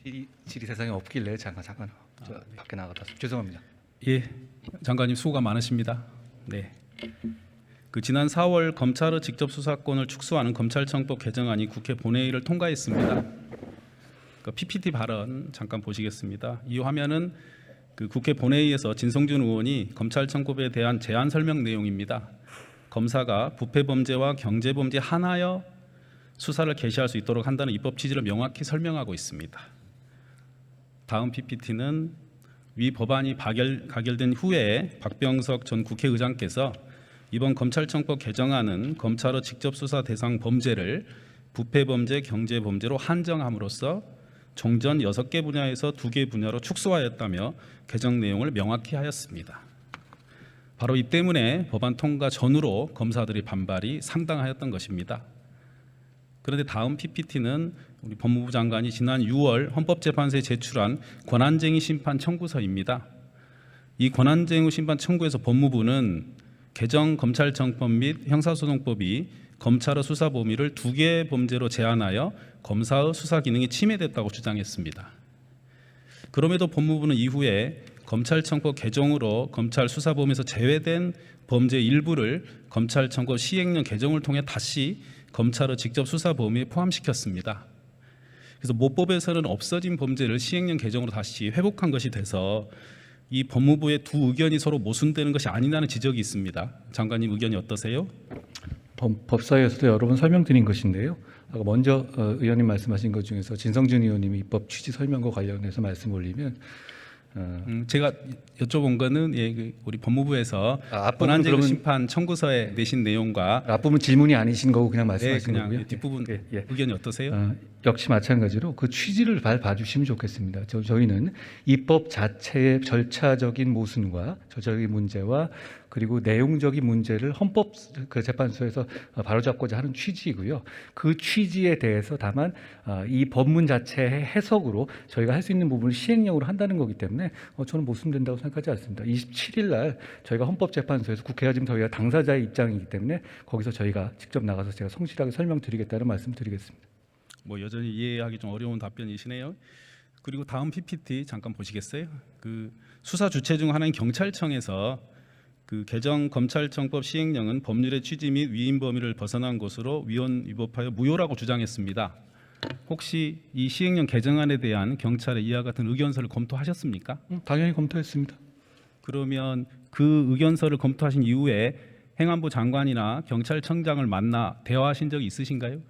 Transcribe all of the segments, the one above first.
질의 세상에 없길래 잠깐 밖에 나갔다 죄송합니다. 예, 장관님 수고가 많으십니다. 네. 지난 4월 검찰의 직접 수사권을 축소하는 검찰청법 개정안이 국회 본회의를 통과했습니다. PPT 발언 잠깐 보시겠습니다. 이 화면은 국회 본회의에서 진성준 의원이 검찰청법에 대한 제안 설명 내용입니다. 검사가 부패범죄와 경제범죄 하나여 수사를 개시할 수 있도록 한다는 입법 취지를 명확히 설명하고 있습니다. 다음 PPT는 위 법안이 가결된 후에 박병석 전 국회의장께서 이번 검찰청법 개정안은 검찰의 직접 수사 대상 범죄를 부패범죄, 경제범죄로 한정함으로써 종전 6개 분야에서 2개 분야로 축소하였다며 개정 내용을 명확히 하였습니다. 바로 이 때문에 법안 통과 전후로 검사들의 반발이 상당하였던 것입니다. 그런데 다음 PPT는 우리 법무부 장관이 지난 6월 헌법재판소에 제출한 권한쟁의 심판 청구서입니다. 이 권한쟁의 심판 청구에서 법무부는 개정 검찰청법 및 형사소송법이 검찰의 수사 범위를 2개 범죄로 제한하여 검사의 수사 기능이 침해됐다고 주장했습니다. 그럼에도 법무부는 이후에 검찰청법 개정으로 검찰 수사 범위에서 제외된 범죄 일부를 검찰청법 시행령 개정을 통해 다시 검찰의 직접 수사 범위에 포함시켰습니다. 그래서 모법에서는 없어진 범죄를 시행령 개정으로 다시 회복한 것이 돼서 이 법무부의 두 의견이 서로 모순되는 것이 아니라는 지적이 있습니다. 장관님 의견이 어떠세요? 법사위에서도 여러 번 설명드린 것인데요. 아까 먼저 의원님 말씀하신 것 중에서 진성준 의원님이 입법 취지 설명과 관련해서 말씀 올리면 제가 여쭤본 거는 우리 법무부에서 권한쟁의 심판 청구서에 내신 내용과 앞부분 질문이 아니신 거고 그냥 말씀하신 거고요. 뒷부분 의견이 어떠세요? 역시 마찬가지로 그 취지를 잘 봐주시면 좋겠습니다. 저희는 입법 자체의 절차적인 모순과 절차적인 문제와 그리고 내용적인 문제를 헌법 재판소에서 바로잡고자 하는 취지이고요. 그 취지에 대해서 다만 이 법문 자체의 해석으로 저희가 할 수 있는 부분을 시행령으로 한다는 거기 때문에 저는 모순된다고 생각하지 않습니다. 27일 날 저희가 헌법재판소에서 국회가 지금 저희가 당사자의 입장이기 때문에 거기서 저희가 직접 나가서 제가 성실하게 설명드리겠다는 말씀드리겠습니다. 여전히 이해하기 좀 어려운 답변이시네요. 그리고 다음 PPT 잠깐 보시겠어요? 수사 주체 중 하나인 경찰청에서 개정 검찰청법 시행령은 법률의 취지 및 위임 범위를 벗어난 것으로 위헌 위법하여 무효라고 주장했습니다. 혹시 이 시행령 개정안에 대한 경찰의 이와 같은 의견서를 검토하셨습니까? 당연히 검토했습니다. 그러면 그 의견서를 검토하신 이후에 행안부 장관이나 경찰청장을 만나 대화하신 적이 있으신가요?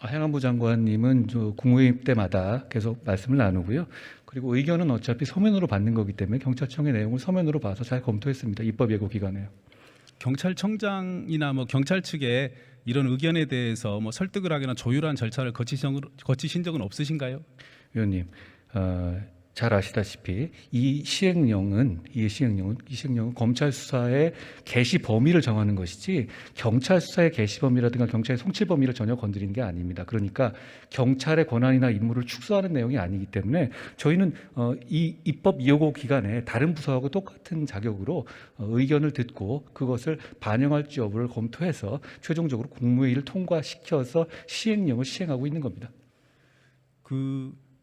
행안부 장관님은 국무회의 때마다 계속 말씀을 나누고요. 그리고 의견은 어차피 서면으로 받는 거기 때문에 경찰청의 내용을 서면으로 봐서 잘 검토했습니다. 입법 예고 기간에요. 경찰청장이나 경찰 측에 이런 의견에 대해서 설득을 하거나 조율한 절차를 거치신 적은 없으신가요? 위원님, 잘 아시다시피 이 시행령은 검찰 수사의 개시 범위를 정하는 것이지 경찰 수사의 개시 범위라든가 경찰의 송치 범위를 전혀 건드리는 게 아닙니다. 그러니까 경찰의 권한이나 임무를 축소하는 내용이 아니기 때문에 저희는 이 입법 예고 기간에 다른 부서하고 똑같은 자격으로 의견을 듣고 그것을 반영할지 여부를 검토해서 최종적으로 국무회의를 통과시켜서 시행령을 시행하고 있는 겁니다.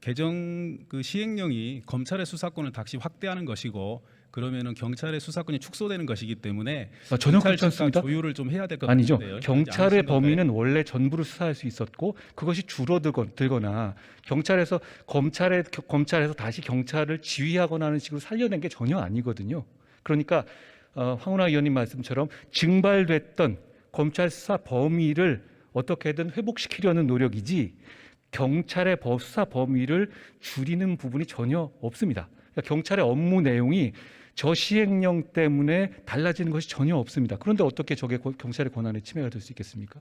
개정 시행령이 검찰의 수사권을 다시 확대하는 것이고 그러면은 경찰의 수사권이 축소되는 것이기 때문에 전혀 그렇지 않습니다. 조율을 좀 해야 될 것 아니죠. 같은데요. 경찰의 범위는 원래 전부를 수사할 수 있었고 그것이 줄어들거나 검찰에서 다시 경찰을 지휘하거나 하는 식으로 살려낸 게 전혀 아니거든요. 그러니까 황운하 의원님 말씀처럼 증발됐던 검찰 수사 범위를 어떻게든 회복시키려는 노력이지 경찰의 수사 범위를 줄이는 부분이 전혀 없습니다. 그러니까 경찰의 업무 내용이 저 시행령 때문에 달라지는 것이 전혀 없습니다. 그런데 어떻게 저게 경찰의 권한에 침해가 될 수 있겠습니까?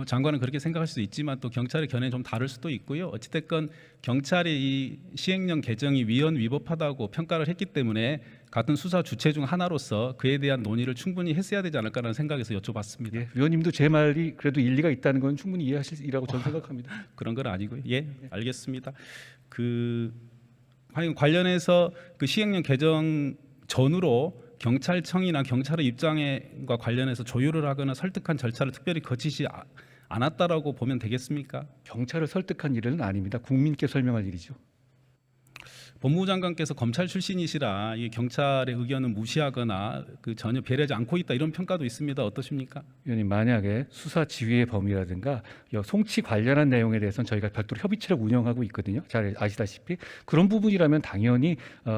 장관은 그렇게 생각할 수도 있지만 또 경찰의 견해는 좀 다를 수도 있고요. 어찌됐건 경찰이 이 시행령 개정이 위헌 위법하다고 평가를 했기 때문에 같은 수사 주체 중 하나로서 그에 대한 논의를 충분히 했어야 되지 않을까라는 생각에서 여쭤봤습니다. 예, 위원님도 제 말이 그래도 일리가 있다는 건 충분히 이해하시리라고 저는 생각합니다. 그런 건 아니고요. 알겠습니다. 관련해서 시행령 개정 전후로 경찰청이나 경찰의 입장과 관련해서 조율을 하거나 설득한 절차를 특별히 거치지 않았다라고 보면 되겠습니까? 경찰을 설득한 일은 아닙니다. 국민께 설명할 일이죠. 법무부 장관께서 검찰 출신이시라 이 경찰의 의견은 무시하거나 그 전혀 배려하지 않고 있다 이런 평가도 있습니다. 어떠십니까? 위원님, 만약에 수사 지휘의 범위라든가 송치 관련한 내용에 대해서는 저희가 별도로 협의체를 운영하고 있거든요. 잘 아시다시피 그런 부분이라면 당연히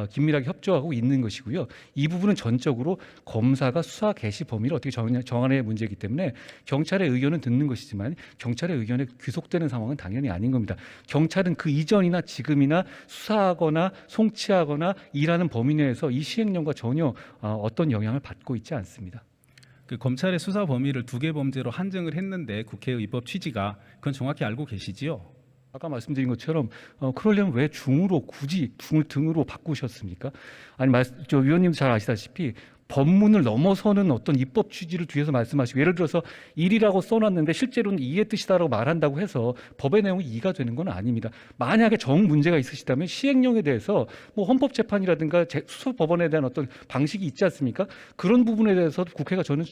긴밀하게 협조하고 있는 것이고요. 이 부분은 전적으로 검사가 수사 개시 범위를 어떻게 정하느냐의 문제이기 때문에 경찰의 의견은 듣는 것이지만 경찰의 의견에 귀속되는 상황은 당연히 아닌 겁니다. 경찰은 그 이전이나 지금이나 수사하거나 송치하거나 일하는 범위 내에서 이 시행령과 전혀 어떤 영향을 받고 있지 않습니다. 그 검찰의 수사 범위를 2개 범죄로 한정을 했는데 국회의 입법 취지가 그건 정확히 알고 계시지요? 아까 말씀드린 것처럼 그러려면 왜 중으로 굳이 중을 등으로 바꾸셨습니까? 아니 저 위원님도 잘 아시다시피 법문을 넘어서는 어떤 입법 취지를 뒤에서 말씀하시고 예를 들어서 1이라고 써놨는데 실제로는 2의 뜻이다라고 말한다고 해서 법의 내용이 2가 되는 건 아닙니다. 만약에 정 문제가 있으시다면 시행령에 대해서 뭐 헌법재판이라든가 수사법원에 대한 어떤 방식이 있지 않습니까? 그런 부분에 대해서 국회가 저는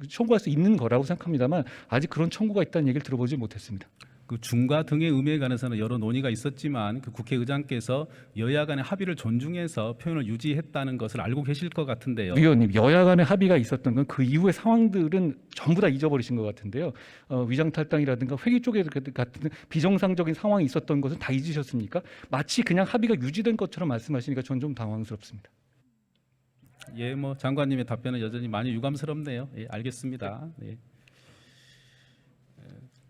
청구할 수 있는 거라고 생각합니다만 아직 그런 청구가 있다는 얘기를 들어보지 못했습니다. 그 중과 등의 의미에 관해서는 여러 논의가 있었지만 그 국회의장께서 여야 간의 합의를 존중해서 표현을 유지했다는 것을 알고 계실 것 같은데요. 위원님, 여야 간의 합의가 있었던 건 그 이후의 상황들은 전부 다 잊어버리신 것 같은데요. 위장탈당이라든가 회기 쪽에 같은 비정상적인 상황이 있었던 것은 다 잊으셨습니까? 마치 그냥 합의가 유지된 것처럼 말씀하시니까 전 좀 당황스럽습니다. 예, 뭐 장관님의 답변은 여전히 많이 유감스럽네요. 예, 알겠습니다. 예.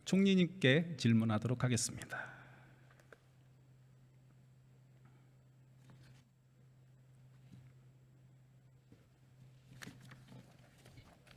총리님께 질문하도록 하겠습니다.